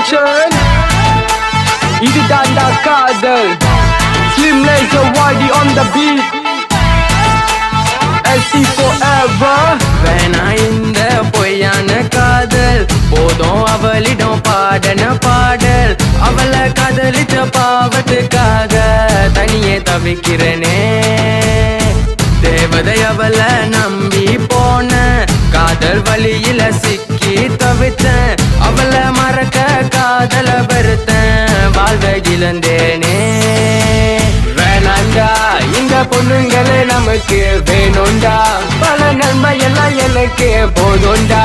Production. இதுதான்டா காதல். Slim Laser YD on the beat. SC forever. வேணா இந்த பொய்யான காதல், போதும் அவளிடம் பாடன பாடல். அவளை காதலிச்ச பாவத்துக்காக தனியே தவிக்கிறனே. தேவதை அவளை நம்பி போன, காதல் வழியில சிக்கி தவித்தேன். அவளை மறக்க காதல வெறுத்தேன், வாழ்வை இழந்தேனே. வேணாண்டா இந்த பொண்ணுங்களே நமக்கு வேணும்டா, பல நன்மை எல்லாம் எனக்கு போதும்டா.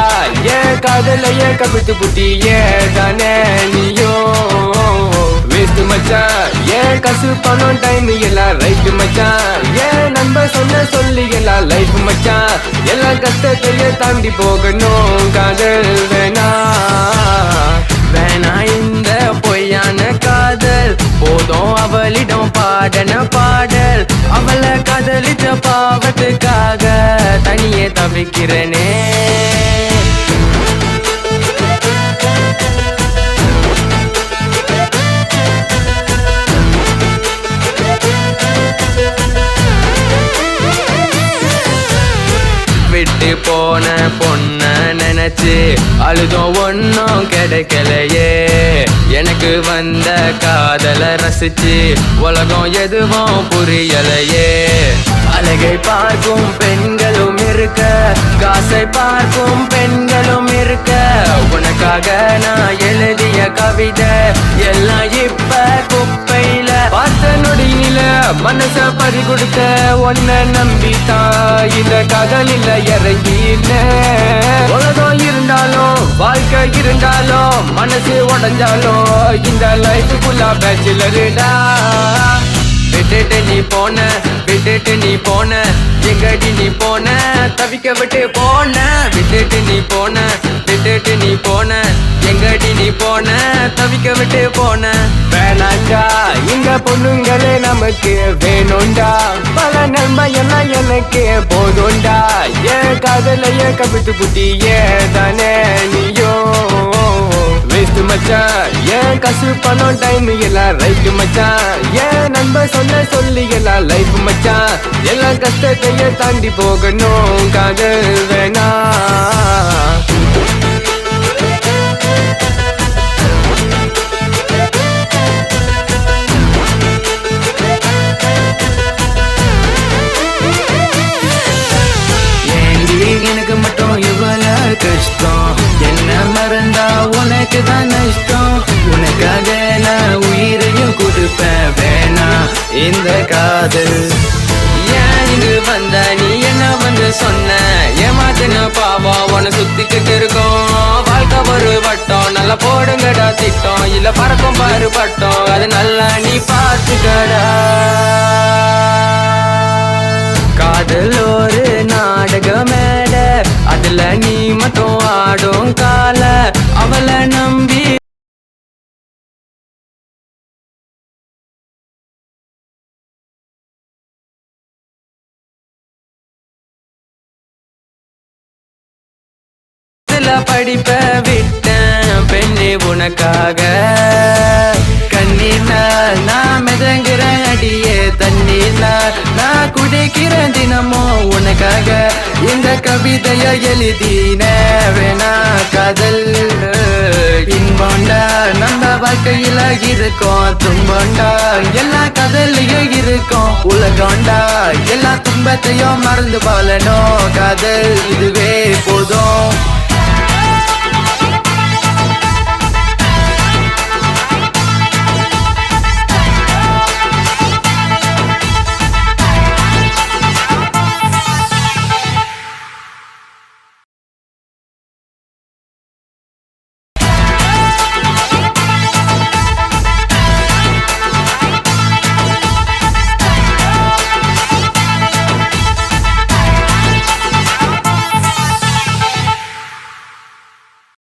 ஏன் காதலைய கவித்து புட்டி ஏதானே நீயும் வேஸ்ட் மச்சான். ஏன் கசு பணம் டைம் எல்லாம் ரைட்டு மச்சான். ஏன் நண்பர் சொன்ன சொல்லி எல்லாம் லைஃப் மச்சான். எல்லாம் கஷ்டத்தையே தாண்டி போகணும், காதல் வேணா. வேணா இந்த பொய்யான காதல், போதும் அவளிடம் பாடன பாடல். அவளை காதலிச்ச பாவத்துக்காக தனியே தவிக்கிறனே. விட்டு போன பொண்ண நினைச்சு அழுதும் ஒன்னும் கிடைக்கலையே. எனக்கு வந்த காதலை ரசிச்சு உலகம் எதுவும் புரியலையே. அழகை பார்க்கும் பெண்களும் இருக்க, காசை பார்க்கும் பெண்களும் இருக்க. உனக்காக நான் எழுதிய கவிதை எல்லாம் இப்ப குப்பையில. பார்த்த நொடியில மனச பறி கொடுத்த ஒன்ன நம்பித்தான் இந்த காதலில் இறங்கின. உலகம் இருந்தாலும் வாழ்க்கை இருந்தாலும் மனசு உடஞ்சாலும் இந்த லைஃபுக்குள்ள பேச்சுலருடா. விட்டுட்டு நீ போன, விட்டுட்டு நீ போன, எங்கடி நீ போன, தவிக்க விட்டு போன. விட்டுட்டு நீ போன, விட்டுட்டு நீ போன, எங்கடி நீ போன, தவிக்க விட்டு போன. வேணாண்டா இந்த பொண்ணுங்களே நமக்கு வேணும்டா, பல நன்மை எல்லாம் எனக்கு போதும்டா. ஏன் காதலைய கவித்து புட்டி ஏதானே நீயும் வேஸ்ட் மச்சான். ஏன் கசு பணம் டைம் எல்லாம் ரைட்டு மச்சான். ஏன் நண்பர் சொன்ன சொல்லி எல்லாம் லைஃப் மச்சான். எல்லாம் கஷ்டத்தையே தாண்டி போகணும், காதல் வேணா. எனக்கு மட்டும் இவ்வளவு கஷ்டம், என்ன மறந்தா உனக்கு தான் நஷ்டம். உனக்காக நான் உயிரையும் கொடுப்பேன், வேணா இந்த காதல். ஏன் இங்கு வந்த நீ என்ன வந்து சொன்ன, ஏமாத்தின பாவம் உன சுத்திக்கிட்டு இருக்கோம். வாழ்க்கை ஒரு வட்டம், நல்லா போடுங்கடா திட்டம். இல்ல பறக்கும் பாரு பட்டம், அது நல்லா நீ பார்த்துக்கடா. காதல் ஒரு நாடக மேட, அதுல நீ மட்டும் ஆடும் கால. அவளை நம்பி படிப்ப விட்டேன் பெண்ணே உனக்காக. கண்ணீர்னால் நான் மிதங்குறேன் அடியே, தண்ணீர்னால் நான் குடிக்கிறேன் தினமும் உனக்காக. இந்த கவிதைய எழுதின வேணா காதல். இன்போண்டா நம்ம வாழ்க்கையில இருக்கும், துன்போண்டா எல்லா கதலையும் இருக்கும். உலகோண்டா எல்லா துன்பத்தையும் மறந்து போலனோ, காதல் இதுவே போதும்.